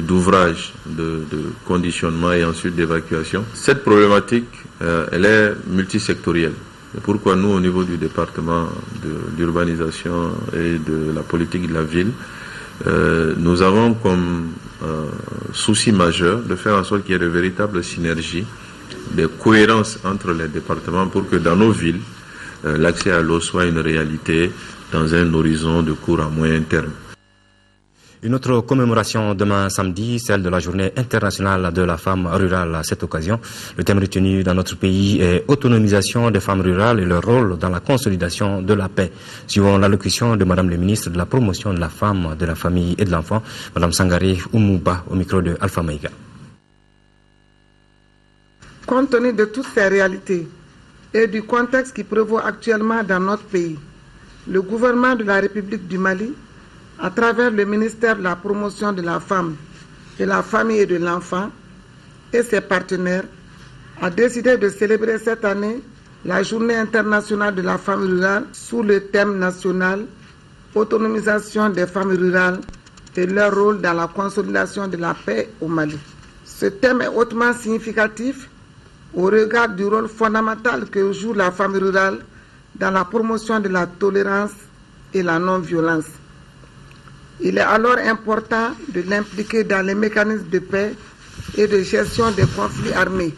d'ouvrages, de conditionnement et ensuite d'évacuation. Cette problématique, elle est multisectorielle. C'est pourquoi nous, au niveau du département de l'urbanisation et de la politique de la ville, nous avons comme souci majeur de faire en sorte qu'il y ait de véritables synergies, de cohérence entre les départements pour que dans nos villes, l'accès à l'eau soit une réalité dans un horizon de court à moyen terme. Une autre commémoration demain samedi, celle de la journée internationale de la femme rurale. À cette occasion, le thème retenu dans notre pays est autonomisation des femmes rurales et leur rôle dans la consolidation de la paix. Suivant l'allocution de Madame le ministre de la promotion de la femme, de la famille et de l'enfant, Madame Sangaré Oumouba, au micro de Alpha Maïga. Compte tenu de toutes ces réalités et du contexte qui prévaut actuellement dans notre pays, le gouvernement de la République du Mali, à travers le ministère de la promotion de la femme, de la famille et de l'enfant et ses partenaires, a décidé de célébrer cette année la Journée internationale de la femme rurale sous le thème national « Autonomisation des femmes rurales et leur rôle dans la consolidation de la paix au Mali ». Ce thème est hautement significatif au regard du rôle fondamental que joue la femme rurale dans la promotion de la tolérance et la non-violence. Il est alors important de l'impliquer dans les mécanismes de paix et de gestion des conflits armés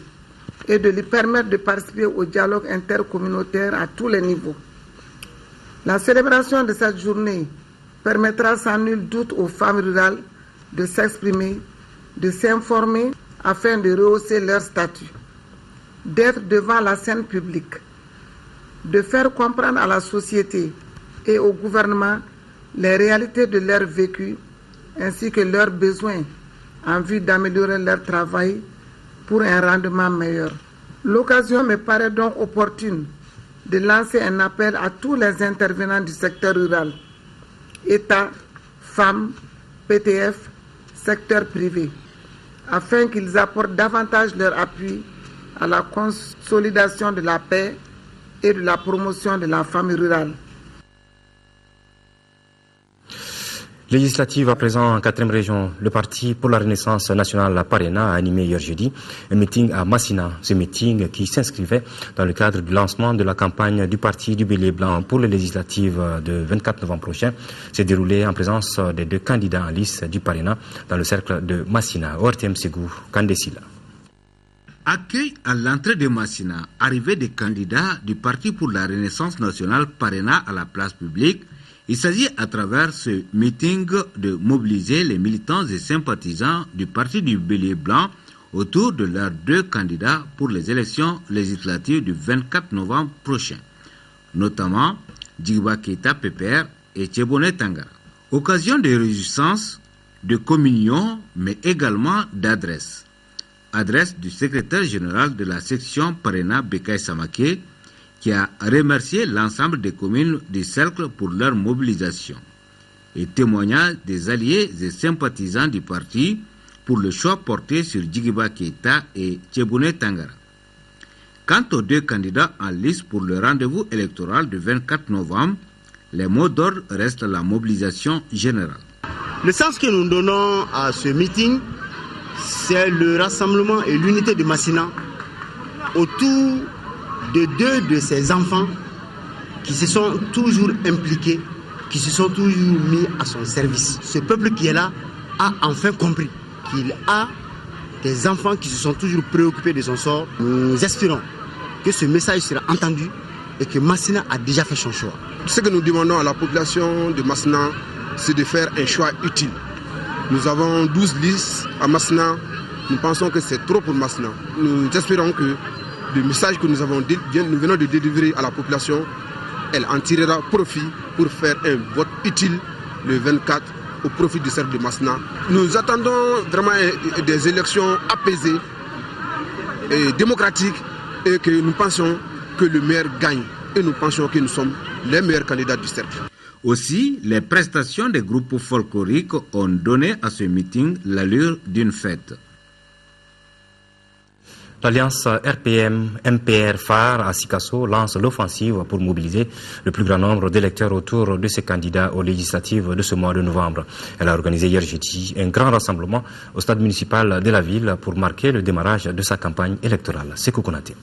et de lui permettre de participer au dialogue intercommunautaire à tous les niveaux. La célébration de cette journée permettra sans nul doute aux femmes rurales de s'exprimer, de s'informer afin de rehausser leur statut, d'être devant la scène publique, de faire comprendre à la société et au gouvernement les réalités de leur vécu ainsi que leurs besoins en vue d'améliorer leur travail pour un rendement meilleur. L'occasion me paraît donc opportune de lancer un appel à tous les intervenants du secteur rural, État, femmes, PTF, secteur privé, afin qu'ils apportent davantage leur appui à la consolidation de la paix et de la promotion de la femme rurale. Législative à présent en 4e région, le Parti pour la Renaissance nationale Parena a animé hier jeudi un meeting à Massina. Ce meeting qui s'inscrivait dans le cadre du lancement de la campagne du Parti du Bélier Blanc pour les législatives de 24 novembre prochain s'est déroulé en présence des 2 candidats en lice du Parena dans le cercle de Massina. ORTM Ségou, Kandesila. Accueil à l'entrée de Massina, arrivée des candidats du Parti pour la Renaissance nationale Parena à la place publique. Il s'agit à travers ce meeting de mobiliser les militants et sympathisants du Parti du Bélier Blanc autour de leurs 2 candidats pour les élections législatives du 24 novembre prochain, notamment Djigiba Keïta PPR et Tchébonné Tangara. Occasion de réjouissance, de communion, mais également d'adresse. Adresse du secrétaire général de la section Parena Bekay Samaké, qui a remercié l'ensemble des communes du cercle pour leur mobilisation, et témoignage des alliés et sympathisants du parti pour le choix porté sur Djigiba Keïta et Tchébonné Tangara. Quant aux 2 candidats en lice pour le rendez-vous électoral du 24 novembre, les mots d'ordre restent la mobilisation générale. Le sens que nous donnons à ce meeting, c'est le rassemblement et l'unité de Massina autour de 2 de ces enfants qui se sont toujours impliqués, qui se sont toujours mis à son service. Ce peuple qui est là a enfin compris qu'il a des enfants qui se sont toujours préoccupés de son sort. Nous espérons que ce message sera entendu et que Massina a déjà fait son choix. Ce que nous demandons à la population de Massina, c'est de faire un choix utile. Nous avons 12 listes à Massina. Nous pensons que c'est trop pour Massina. Nous espérons que le message que nous venons de délivrer à la population, elle en tirera profit pour faire un vote utile le 24 au profit du cercle de Massina. Nous attendons vraiment des élections apaisées et démocratiques et que nous pensons que le maire gagne et nous pensons que nous sommes les meilleurs candidats du cercle. Aussi, les prestations des groupes folkloriques ont donné à ce meeting l'allure d'une fête. L'alliance RPM-MPR phare à Sikasso lance l'offensive pour mobiliser le plus grand nombre d'électeurs autour de ses candidats aux législatives de ce mois de novembre. Elle a organisé hier jeudi un grand rassemblement au stade municipal de la ville pour marquer le démarrage de sa campagne électorale. Sekou Konaté.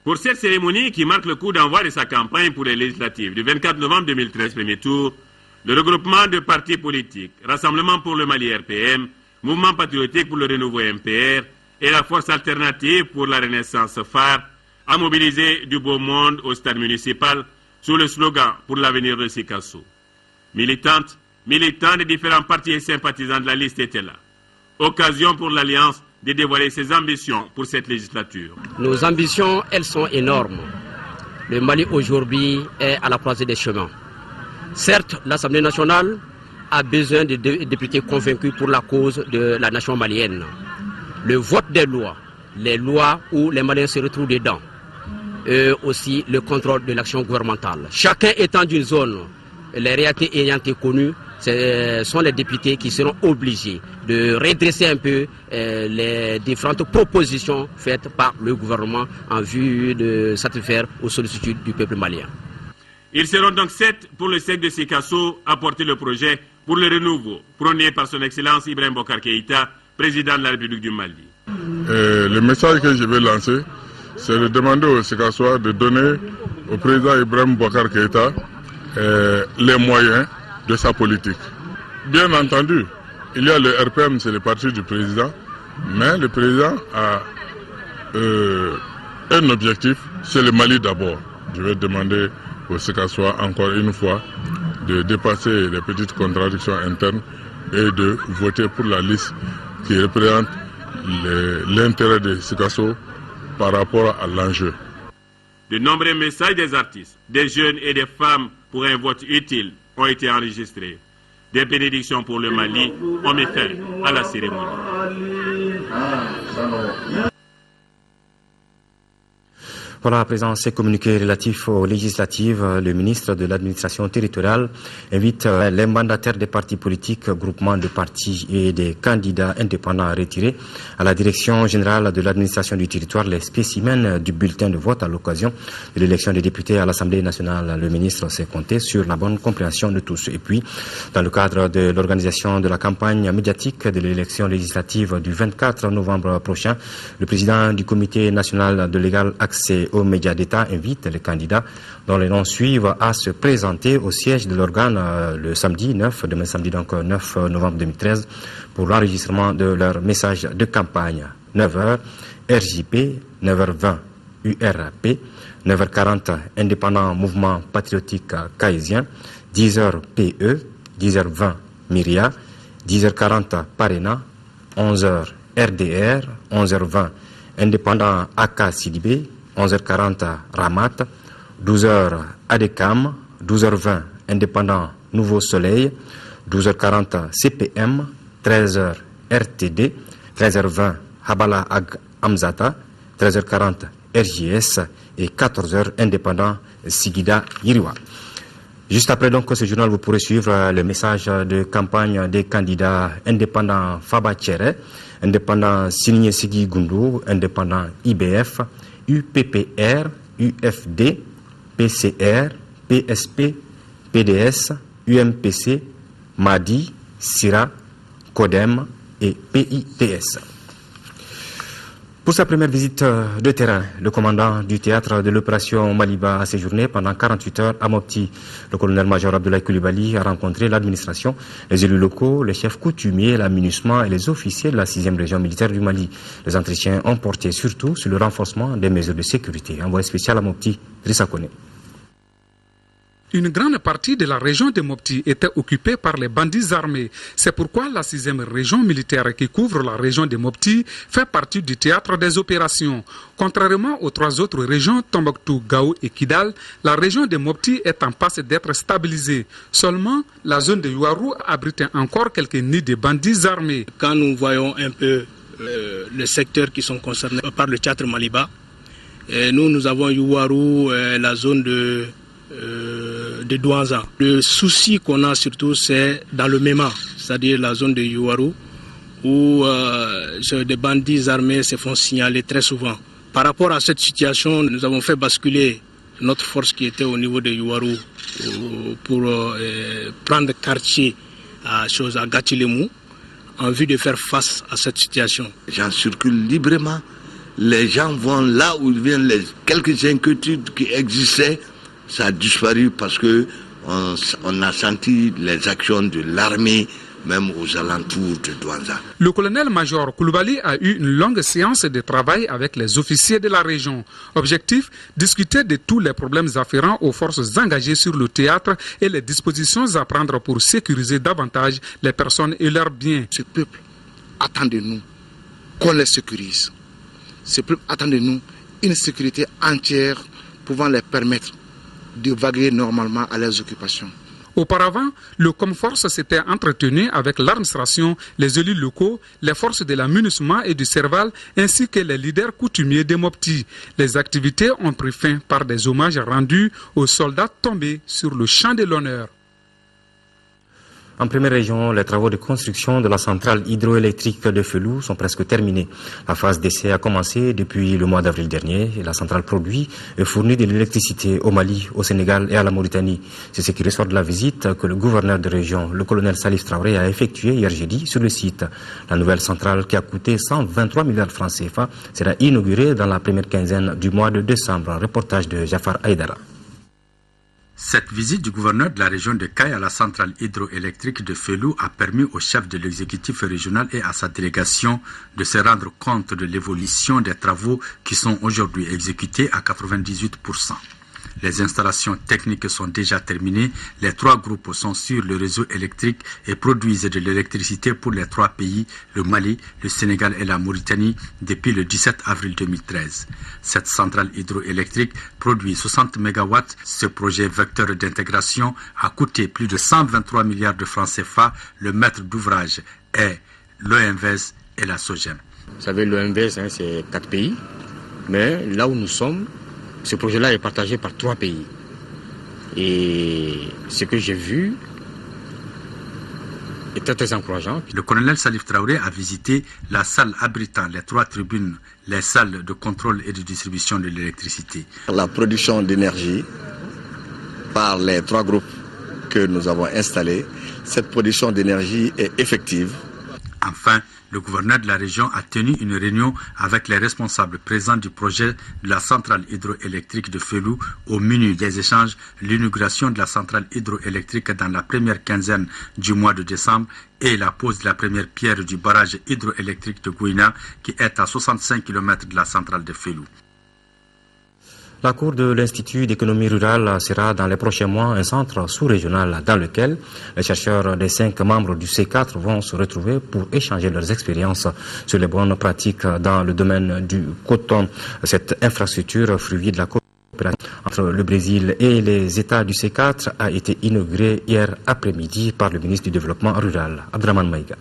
Pour cette cérémonie qui marque le coup d'envoi de sa campagne pour les législatives du 24 novembre 2013, premier tour, le regroupement de partis politiques, Rassemblement pour le Mali RPM, Mouvement patriotique pour le renouveau MPR et la force alternative pour la renaissance phare a mobilisé du beau monde au stade municipal sous le slogan pour l'avenir de Sikasso. Militantes, militants des différents partis et sympathisants de la liste étaient là. Occasion pour l'Alliance de dévoiler ses ambitions pour cette législature. Nos ambitions, elles sont énormes. Le Mali aujourd'hui est à la croisée des chemins. Certes, l'Assemblée nationale a besoin de députés convaincus pour la cause de la nation malienne. Le vote des lois, les lois où les Maliens se retrouvent dedans, et aussi le contrôle de l'action gouvernementale. Chacun étant d'une zone, les réalités ayant été connues, ce sont les députés qui seront obligés de redresser un peu les différentes propositions faites par le gouvernement en vue de satisfaire aux sollicitudes du peuple malien. Ils seront donc 7 pour le cercle de Sikasso à porter le projet pour le renouveau, prôné par son Excellence Ibrahim Boubacar Keïta, président de la République du Mali. Le message que je vais lancer, c'est de demander aux Sikassois de donner au président Ibrahim Boubacar Keïta les moyens de sa politique. Bien entendu, il y a le RPM, c'est le parti du président, mais le président a un objectif, c'est le Mali d'abord. Je vais demander aux Sikassois encore une fois de dépasser les petites contradictions internes et de voter pour la liste qui représente l'intérêt de Sikasso par rapport à l'enjeu. De nombreux messages des artistes, des jeunes et des femmes pour un vote utile ont été enregistrés. Des bénédictions pour le Mali ont mis fin à la cérémonie. Voilà, à présent, ces communiqués relatifs aux législatives. Le ministre de l'administration territoriale invite les mandataires des partis politiques, groupements de partis et des candidats indépendants à retirer à la direction générale de l'administration du territoire les spécimens du bulletin de vote à l'occasion de l'élection des députés à l'Assemblée nationale. Le ministre s'est compté sur la bonne compréhension de tous. Et puis, dans le cadre de l'organisation de la campagne médiatique de l'élection législative du 24 novembre prochain, le président du comité national de l'égal accès aux médias d'État invite les candidats dont les noms suivent à se présenter au siège de l'organe le samedi 9, demain samedi donc 9 novembre 2013 pour l'enregistrement de leur message de campagne. 9h RJP, 9h20 URP, 9h40 Indépendant Mouvement Patriotique Caïsien, 10h PE, 10h20 Myria, 10h40 Parena, 11h RDR, 11h20 Indépendant AK Sidibé, 11h40 Ramat, 12h Adekam, 12h20 Indépendant Nouveau Soleil, 12h40 CPM, 13h RTD, 13h20 Habala Ag Amzata, 13h40 RJS et 14h Indépendant Sigida Yiriwa. Juste après donc ce journal, vous pourrez suivre le message de campagne des candidats indépendants Faba Tchéré, indépendant Signé Sigui Goundou, indépendant IBF, UPPR, UFD, PCR, PSP, PDS, UMPC, MADI, SIRA, CODEM et PITS. Pour sa première visite de terrain, le commandant du théâtre de l'opération Maliba a séjourné pendant 48 heures à Mopti. Le colonel-major Abdoulaye Coulibaly a rencontré l'administration, les élus locaux, les chefs coutumiers, l'amunissement et les officiers de la 6e région militaire du Mali. Les entretiens ont porté surtout sur le renforcement des mesures de sécurité. Envoyé spécial à Mopti, Drissa Kone. Une grande partie de la région de Mopti était occupée par les bandits armés. C'est pourquoi la 6e région militaire qui couvre la région de Mopti fait partie du théâtre des opérations. Contrairement aux 3 autres régions, Tombouctou, Gao et Kidal, la région de Mopti est en passe d'être stabilisée. Seulement, la zone de Yuarou abrite encore quelques nids de bandits armés. Quand nous voyons un peu les secteurs qui sont concernés par le théâtre Maliba, nous avons Yuarou, la zone de Douanza. Le souci qu'on a surtout, c'est dans le Mema, c'est-à-dire la zone de Yuarou, où des bandits armés se font signaler très souvent. Par rapport à cette situation, nous avons fait basculer notre force qui était au niveau de Yuarou pour prendre quartier à Gatilemou en vue de faire face à cette situation. Les gens circulent librement, les gens vont là où viennent les quelques inquiétudes qui existaient. Ça a disparu parce que on a senti les actions de l'armée, même aux alentours de Douanza. Le colonel-major Coulibaly a eu une longue séance de travail avec les officiers de la région. Objectif, discuter de tous les problèmes afférents aux forces engagées sur le théâtre et les dispositions à prendre pour sécuriser davantage les personnes et leurs biens. Ce peuple attend de nous qu'on les sécurise. Ce peuple attend de nous une sécurité entière pouvant les permettre de vaguer normalement à leurs occupations. Auparavant, le Comforce s'était entretenu avec l'administration, les élus locaux, les forces de l'amunissement et du Serval, ainsi que les leaders coutumiers des Mopti. Les activités ont pris fin par des hommages rendus aux soldats tombés sur le champ de l'honneur. En première région, les travaux de construction de la centrale hydroélectrique de Felou sont presque terminés. La phase d'essai a commencé depuis le mois d'avril dernier. La centrale produit et fournit de l'électricité au Mali, au Sénégal et à la Mauritanie. C'est ce qui ressort de la visite que le gouverneur de région, le colonel Salif Traoré, a effectuée hier jeudi sur le site. La nouvelle centrale, qui a coûté 123 milliards de francs CFA, sera inaugurée dans la première quinzaine du mois de décembre. Un reportage de Jafar Aïdara. Cette visite du gouverneur de la région de Caille à la centrale hydroélectrique de Felou a permis au chef de l'exécutif régional et à sa délégation de se rendre compte de l'évolution des travaux qui sont aujourd'hui exécutés à 98%. Les installations techniques sont déjà terminées. Les 3 groupes sont sur le réseau électrique et produisent de l'électricité pour les 3 pays, le Mali, le Sénégal et la Mauritanie, depuis le 17 avril 2013. Cette centrale hydroélectrique produit 60 MW. Ce projet vecteur d'intégration a coûté plus de 123 milliards de francs CFA. Le maître d'ouvrage est l'OMVS et la SOGEM. Vous savez, l'OMVS, c'est 4 pays, mais là où nous sommes, ce projet-là est partagé par 3 pays. Et ce que j'ai vu était très encourageant. Le colonel Salif Traoré a visité la salle abritant les 3 tribunes, les salles de contrôle et de distribution de l'électricité. La production d'énergie par les 3 groupes que nous avons installés, cette production d'énergie est effective. Enfin, le gouverneur de la région a tenu une réunion avec les responsables présents du projet de la centrale hydroélectrique de Felou. Au menu des échanges, l'inauguration de la centrale hydroélectrique dans la première quinzaine du mois de décembre et la pose de la première pierre du barrage hydroélectrique de Gouina qui est à 65 km de la centrale de Felou. La cour de l'Institut d'économie rurale sera dans les prochains mois un centre sous-régional dans lequel les chercheurs des 5 membres du C4 vont se retrouver pour échanger leurs expériences sur les bonnes pratiques dans le domaine du coton. Cette infrastructure fruit de la coopération entre le Brésil et les États du C4 a été inaugurée hier après-midi par le ministre du Développement rural, Abdraman Maïga.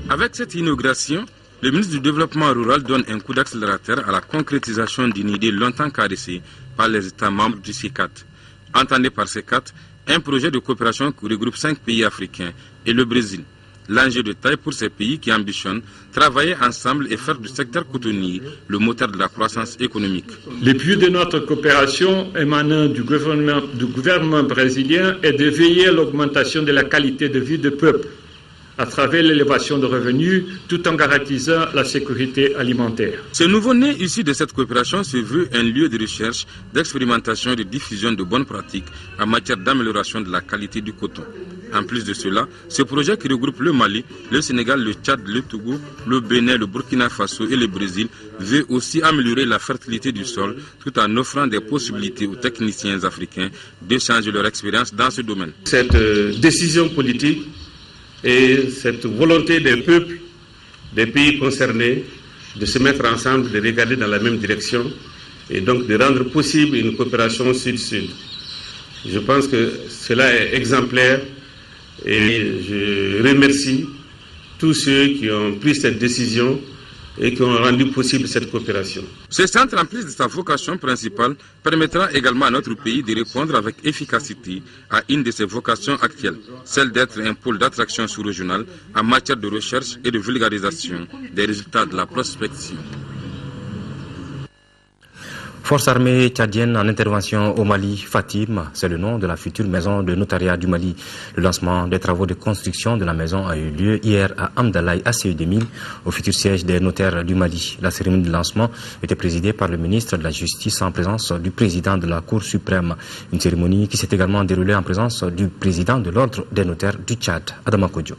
Avec cette inauguration, le ministre du Développement rural donne un coup d'accélérateur à la concrétisation d'une idée longtemps caressée par les États membres du C4. Entendez par ces quatre un projet de coopération qui regroupe 5 pays africains et le Brésil. L'enjeu de taille pour ces pays qui ambitionnent travailler ensemble et faire du secteur cotonnier le moteur de la croissance économique. Le but de notre coopération émanant du gouvernement brésilien est de veiller à l'augmentation de la qualité de vie du peuple à travers l'élévation de revenus tout en garantissant la sécurité alimentaire. Ce nouveau-né issu de cette coopération se veut un lieu de recherche, d'expérimentation et de diffusion de bonnes pratiques en matière d'amélioration de la qualité du coton. En plus de cela, ce projet qui regroupe le Mali, le Sénégal, le Tchad, le Togo, le Bénin, le Burkina Faso et le Brésil veut aussi améliorer la fertilité du sol tout en offrant des possibilités aux techniciens africains d'échanger leur expérience dans ce domaine. Cette décision politique et cette volonté des peuples, des pays concernés, de se mettre ensemble, de regarder dans la même direction et donc de rendre possible une coopération sud-sud. Je pense que cela est exemplaire et je remercie tous ceux qui ont pris cette décision et qui ont rendu possible cette coopération. Ce centre, en plus de sa vocation principale, permettra également à notre pays de répondre avec efficacité à une de ses vocations actuelles, celle d'être un pôle d'attraction sous-régional en matière de recherche et de vulgarisation des résultats de la prospection. Force armée tchadienne en intervention au Mali, Fatim, c'est le nom de la future maison de notariat du Mali. Le lancement des travaux de construction de la maison a eu lieu hier à Amdalaï, à CE 2000, au futur siège des notaires du Mali. La cérémonie de lancement était présidée par le ministre de la Justice en présence du président de la Cour suprême. Une cérémonie qui s'est également déroulée en présence du président de l'Ordre des notaires du Tchad, Adama Kodjo.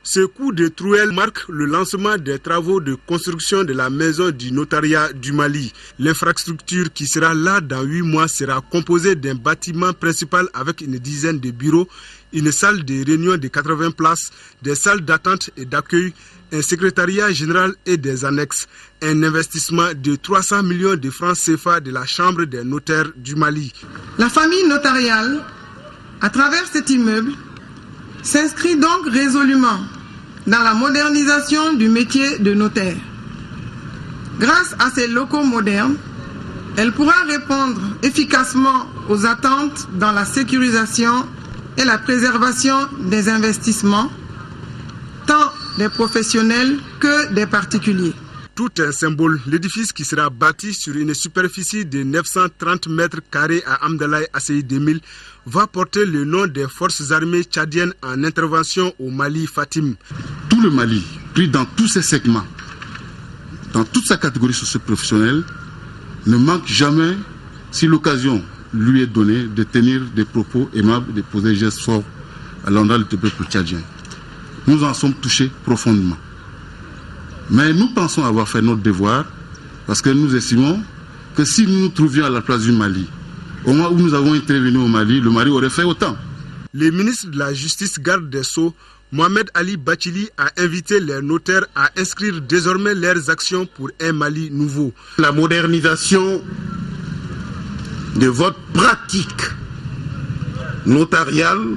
Ce coup de trouelle marque le lancement des travaux de construction de la maison du notariat du Mali. L'infrastructure qui sera là dans 8 mois sera composée d'un bâtiment principal avec une dizaine de bureaux, une salle de réunion de 80 places, des salles d'attente et d'accueil, un secrétariat général et des annexes. Un investissement de 300 millions de francs CFA de la Chambre des notaires du Mali. La famille notariale, à travers cet immeuble, s'inscrit donc résolument dans la modernisation du métier de notaire. Grâce à ces locaux modernes, elle pourra répondre efficacement aux attentes dans la sécurisation et la préservation des investissements, tant des professionnels que des particuliers. Tout un symbole, l'édifice qui sera bâti sur une superficie de 930 mètres carrés à Amdalaï ACI 2000 va porter le nom des forces armées tchadiennes en intervention au Mali, Fatim. Tout le Mali, pris dans tous ses segments, dans toute sa catégorie socio-professionnelle, ne manque jamais, si l'occasion lui est donnée, de tenir des propos aimables, de poser des gestes forts à l'endroit du peuple tchadien. Nous en sommes touchés profondément. Mais nous pensons avoir fait notre devoir parce que nous estimons que si nous nous trouvions à la place du Mali, au moment où nous avons intervenu au Mali, le Mali aurait fait autant. Le ministre de la Justice, garde des Sceaux, Mohamed Ali Bachili, a invité les notaires à inscrire désormais leurs actions pour un Mali nouveau. La modernisation de votre pratique notariale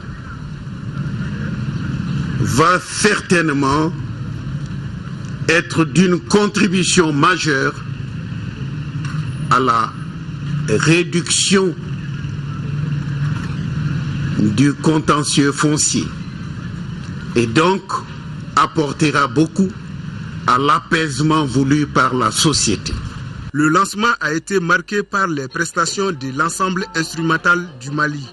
va certainement être d'une contribution majeure à la réduction du contentieux foncier et donc apportera beaucoup à l'apaisement voulu par la société. Le lancement a été marqué par les prestations de l'ensemble instrumental du Mali.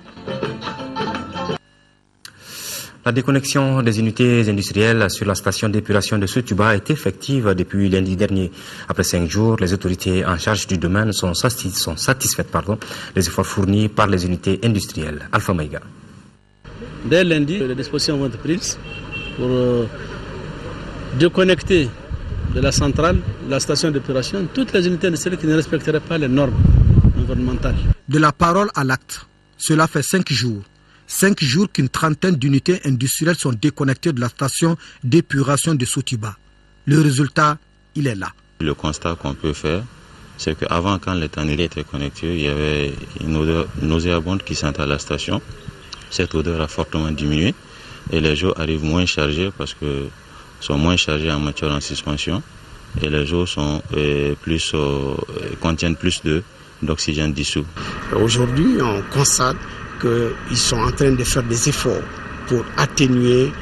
La déconnexion des unités industrielles sur la station d'épuration de Sotuba est effective depuis lundi dernier. Après 5 jours, les autorités en charge du domaine sont satisfaites des efforts fournis par les unités industrielles. Alpha Maïga. Dès lundi, les dispositions vont être prises pour déconnecter de la centrale, de la station d'épuration, toutes les unités industrielles qui ne respecteraient pas les normes environnementales. De la parole à l'acte, cela fait 5 jours. 5 jours qu'une trentaine d'unités industrielles sont déconnectées de la station d'épuration de Sotiba. Le résultat, il est là. Le constat qu'on peut faire, c'est qu'avant, quand les tanneries étaient connectées, il y avait une odeur nauséabonde qui sentait à la station. Cette odeur a fortement diminué et les eaux arrivent moins chargées parce que sont moins chargées en matière en suspension et les eaux sont contiennent plus de d'oxygène dissous. Aujourd'hui, on constate qu'ils sont en train de faire des efforts pour atténuer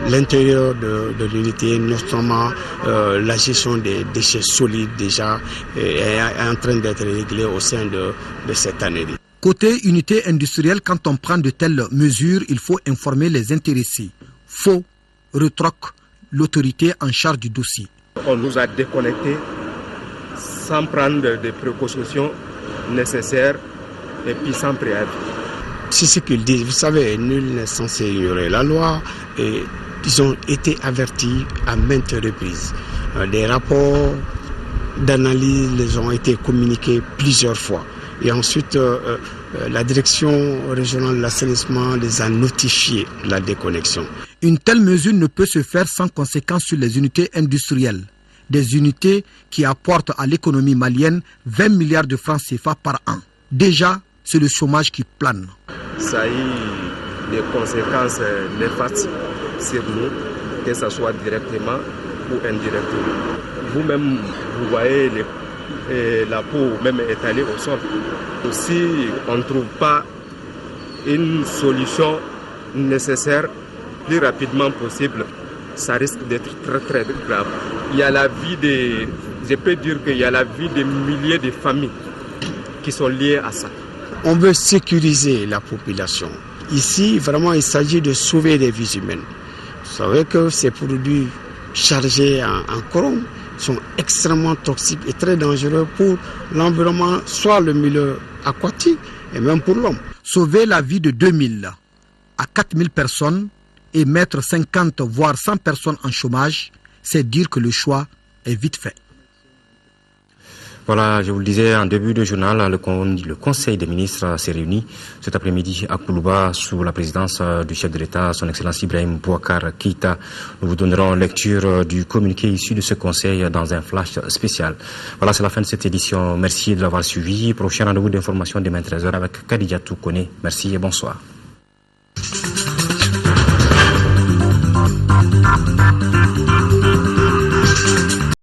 l'intérieur de l'unité, notamment la gestion des déchets solides déjà est en train d'être réglée au sein de cette année. Côté unité industrielle, quand on prend de telles mesures, il faut informer les intéressés. Faux, retroque l'autorité en charge du dossier. On nous a déconnectés sans prendre des précautions nécessaires et puis sans préavis. C'est ce qu'ils disent. Vous savez, nul n'est censé ignorer la loi. Et ils ont été avertis à maintes reprises. Des rapports d'analyse les ont été communiqués plusieurs fois. Et ensuite, la direction régionale de l'assainissement les a notifiés de la déconnexion. Une telle mesure ne peut se faire sans conséquence sur les unités industrielles. Des unités qui apportent à l'économie malienne 20 milliards de francs CFA par an. Déjà, c'est le chômage qui plane. Ça a eu des conséquences néfastes sur nous, que ce soit directement ou indirectement. Vous-même, vous voyez la peau même étalée au sol. Si on ne trouve pas une solution nécessaire plus rapidement possible, ça risque d'être très très grave. Il y a la vie je peux dire qu'il y a la vie de milliers de familles qui sont liées à ça. On veut sécuriser la population. Ici, vraiment, il s'agit de sauver des vies humaines. Vous savez que ces produits chargés en chrome sont extrêmement toxiques et très dangereux pour l'environnement, soit le milieu aquatique et même pour l'homme. Sauver la vie de 2000 à 4000 personnes et mettre 50 voire 100 personnes en chômage, c'est dire que le choix est vite fait. Voilà, je vous le disais en début de journal, le Conseil des ministres s'est réuni cet après-midi à Koulouba sous la présidence du chef de l'État, son Excellence Ibrahim Boubacar Keïta. Nous vous donnerons lecture du communiqué issu de ce Conseil dans un flash spécial. Voilà, c'est la fin de cette édition. Merci de l'avoir suivi. Prochain rendez-vous d'information demain 13h avec Khadija Toukone. Merci et bonsoir.